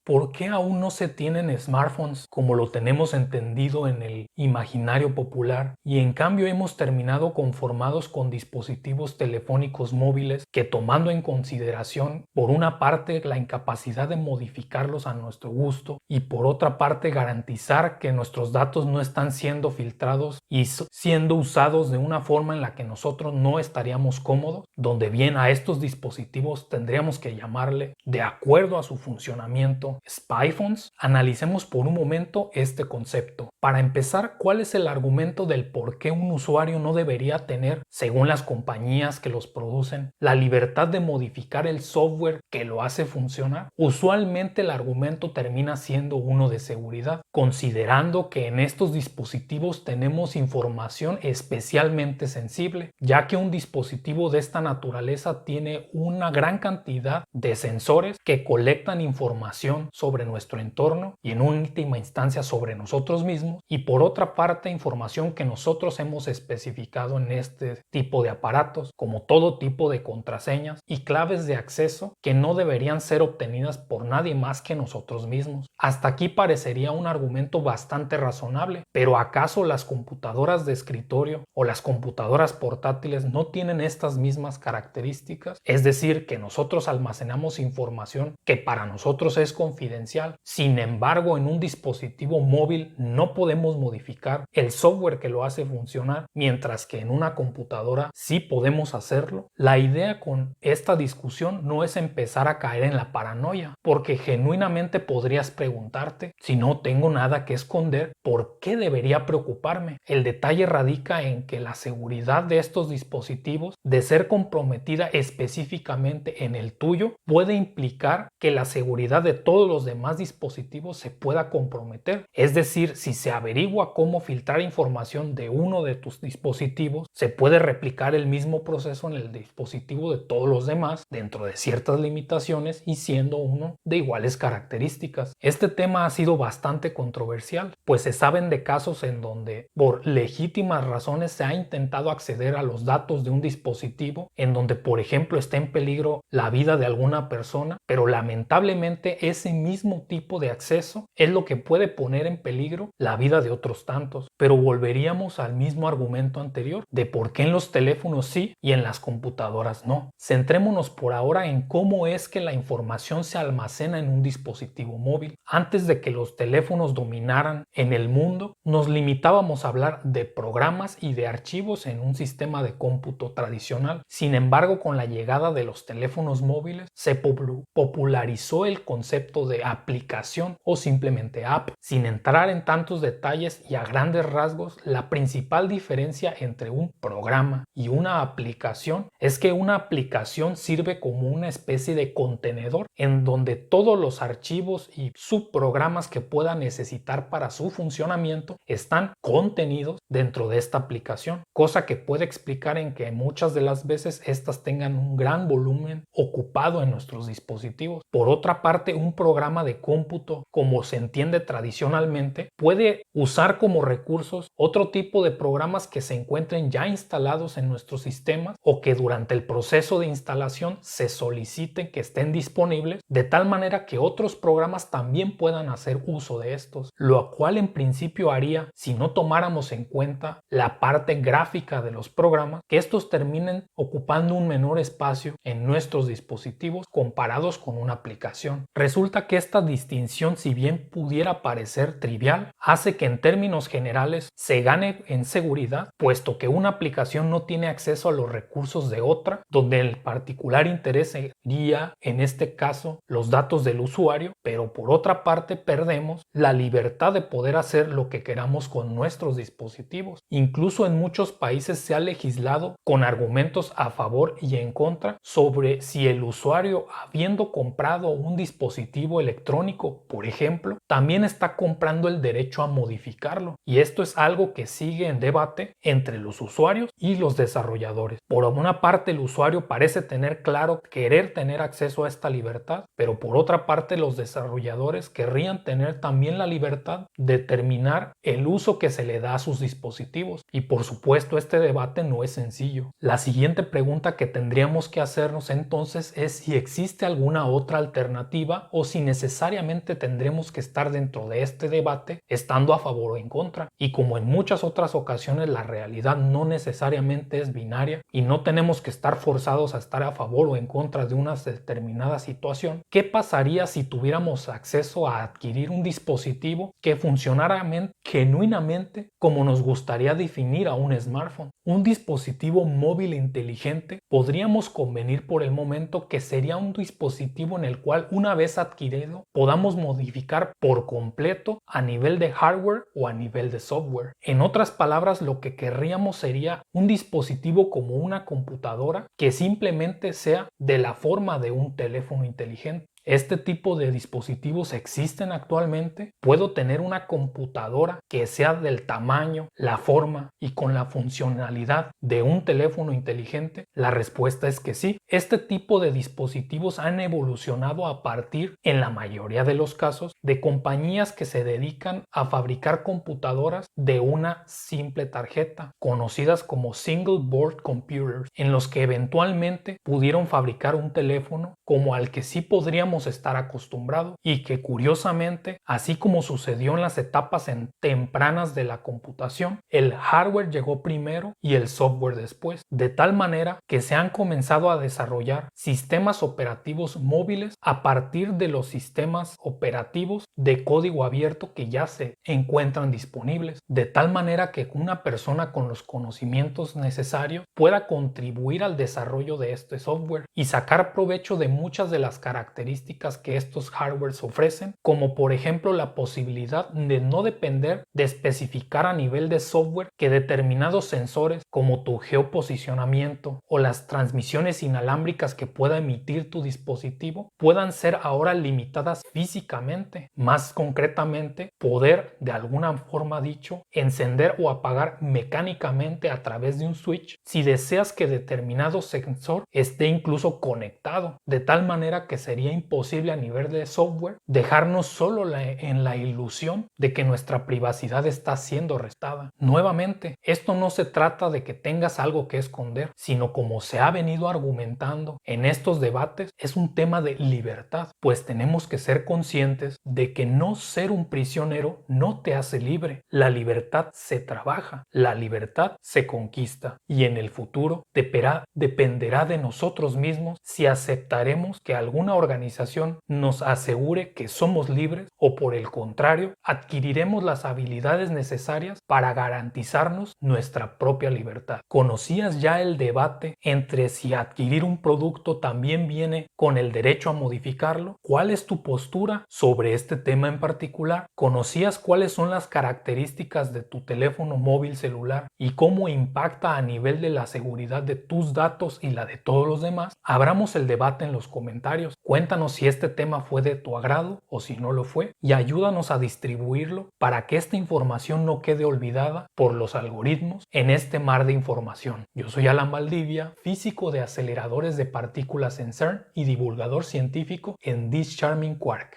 ¿Por qué aún no se tienen smartphones como lo tenemos entendido en el imaginario popular y en cambio hemos terminado conformados con dispositivos telefónicos móviles que, tomando en consideración por una parte la incapacidad de modificarlos a nuestro gusto y por otra parte garantizar que nuestros datos no están siendo filtrados y siendo usados de una forma en la que nosotros no estaríamos cómodos, donde bien a estos dispositivos tendríamos que llamarle, de acuerdo a su funcionamiento, spyphones? Analicemos por un momento este concepto. Para empezar, ¿cuál es el argumento del por qué un usuario no debería tener, según las compañías que los producen, la libertad de modificar el software que lo hace funcionar? Usualmente el argumento termina siendo uno de seguridad, considerando que en estos dispositivos tenemos información especialmente sensible, ya que un dispositivo de esta naturaleza tiene una gran cantidad de sensores que colectan información sobre nuestro entorno y en última instancia sobre nosotros mismos, y por otra parte información que nosotros hemos especificado en este tipo de aparatos, como todo tipo de contraseñas y claves de acceso que no deberían ser obtenidas por nadie más que nosotros mismos. Hasta aquí parecería un argumento bastante razonable, pero ¿acaso las computadoras de escritorio o las computadoras portátiles no tienen estas mismas características? Es decir, que nosotros almacenamos información que para nosotros es confidencial. Sin embargo, en un dispositivo móvil no podemos modificar el software que lo hace funcionar, mientras que en una computadora sí podemos hacerlo. La idea con esta discusión no es empezar a caer en la paranoia, porque genuinamente podrías preguntarte, si no tengo nada que esconder, ¿por qué debería preocuparme? El detalle radica en que la seguridad de estos dispositivos, de ser comprometida específicamente en el tuyo, puede implicar que la seguridad de todos los demás dispositivos se pueda comprometer. Es decir, si se averigua cómo filtrar información de uno de tus dispositivos, se puede replicar el mismo proceso en el dispositivo de todos los demás dentro de ciertas limitaciones y siendo uno de iguales características. Este tema ha sido bastante controversial, pues se saben de casos en donde por legítimas razones se ha intentado acceder a los datos de un dispositivo en donde, por ejemplo, está en peligro la vida de alguna persona, pero lamentablemente ese mismo tipo de acceso es lo que puede poner en peligro la vida de otros tantos. Pero volveríamos al mismo argumento anterior de por qué en los teléfonos sí y en las computadoras no. Centrémonos por ahora en cómo es que la información se almacena en un dispositivo móvil. Antes de que los teléfonos dominaran en el mundo, nos limitábamos a hablar de programas y de archivos en un sistema de cómputo tradicional. Sin embargo, con la llegada de los teléfonos móviles se popularizó el concepto de aplicación o simplemente app. Sin entrar en tantos detalles y a grandes rasgos, la principal diferencia entre un programa y una aplicación es que una aplicación sirve como una especie de contenedor en donde todos los archivos y subprogramas que pueda necesitar para su funcionamiento están contenidos dentro de esta aplicación, cosa que puede explicar en que muchas de las veces estas tengan un gran volumen ocupado en nuestros dispositivos. Por otra parte, un programa de cómputo, como se entiende tradicionalmente, puede usar como recursos otro tipo de programas que se encuentren ya instalados en nuestros sistemas o que durante el proceso de instalación se soliciten que estén disponibles, de tal manera que otros programas también puedan hacer uso de estos, lo cual en principio haría, si no tomáramos en cuenta la parte gráfica de los programas, que estos terminen ocupando un menor espacio en nuestros dispositivos comparados con una aplicación. Resulta que esta distinción, si bien pudiera parecer trivial, hace que en términos generales se gane en seguridad, puesto que una aplicación no tiene acceso a los recursos de otra, donde el particular interés sería, en este caso, los datos del usuario, pero por otra parte perdemos la libertad de poder hacer lo que queramos con nuestros dispositivos. Incluso en muchos países se ha legislado con argumentos a favor y en contra sobre si el usuario, habiendo comprado un dispositivo electrónico, por ejemplo, también está comprando el derecho a modificarlo, y esto es algo que sigue en debate entre los usuarios y los desarrolladores. Por una parte, el usuario parece tener claro querer tener acceso a esta libertad, pero por otra parte los desarrolladores querrían tener también la libertad de determinar el uso que se le da a sus dispositivos, y por supuesto este debate no es sencillo. La siguiente pregunta que tendríamos que hacernos entonces es si existe alguna otra alternativa o si necesariamente tendremos que estar dentro de este debate estando a favor o en contra. Y como en muchas otras ocasiones la realidad no necesariamente es binaria y no tenemos que estar forzados a estar a favor o en contra de una determinada situación, ¿qué pasaría si tuviéramos acceso a adquirir un dispositivo que funcionara genuinamente como nos gustaría definir a un smartphone? Un dispositivo móvil inteligente, podríamos convenir por el momento que sería un dispositivo en el cual, una vez adquirido, podamos modificar por completo a nivel de hardware o a nivel de software. En otras palabras, lo que querríamos sería un dispositivo como una computadora que simplemente sea de la forma de un teléfono inteligente. Este tipo de dispositivos existen actualmente. ¿Puedo tener una computadora que sea del tamaño, la forma y con la funcionalidad de un teléfono inteligente? La respuesta es que sí. Este tipo de dispositivos han evolucionado a partir, en la mayoría de los casos, de compañías que se dedican a fabricar computadoras de una simple tarjeta, conocidas como Single Board Computers, en los que eventualmente pudieron fabricar un teléfono como al que sí podríamos estar acostumbrados y que, curiosamente, así como sucedió en las etapas tempranas de la computación, el hardware llegó primero y el software después, de tal manera que se han comenzado a desarrollar sistemas operativos móviles a partir de los sistemas operativos de código abierto que ya se encuentran disponibles, de tal manera que una persona con los conocimientos necesarios pueda contribuir al desarrollo de este software y sacar provecho de muchas de las características que estos hardwares ofrecen, como por ejemplo la posibilidad de no depender de especificar a nivel de software que determinados sensores como tu geoposicionamiento o las transmisiones inalámbricas que pueda emitir tu dispositivo puedan ser ahora limitadas físicamente. Más concretamente, poder, de alguna forma dicho, encender o apagar mecánicamente a través de un switch si deseas que determinado sensor esté incluso conectado, de tal manera que sería imposible a nivel de software dejarnos solo en la ilusión de que nuestra privacidad está siendo restada. Nuevamente, esto no se trata de que tengas algo que esconder, sino, como se ha venido argumentando en estos debates, es un tema de libertad, pues tenemos que ser conscientes de que no ser un prisionero no te hace libre. La libertad se trabaja, la libertad se conquista, y en el futuro dependerá de nosotros mismos si aceptaremos que alguna organización nos asegure que somos libres o, por el contrario, adquiriremos las habilidades necesarias para garantizarnos nuestra propia libertad. ¿Conocías ya el debate entre si adquirir un producto también viene con el derecho a modificarlo? ¿Cuál es tu postura sobre este tema en particular? ¿Conocías cuáles son las características de tu teléfono móvil celular y cómo impacta a nivel de la seguridad de tus datos y la de todos los demás? Abramos el debate en los comentarios. Cuéntanos si este tema fue de tu agrado o si no lo fue, y ayúdanos a distribuirlo para que esta información no quede olvidada por los algoritmos en este mar de información. Yo soy Alan Valdivia, físico de aceleradores de partículas en CERN y divulgador científico en This Charming Quark.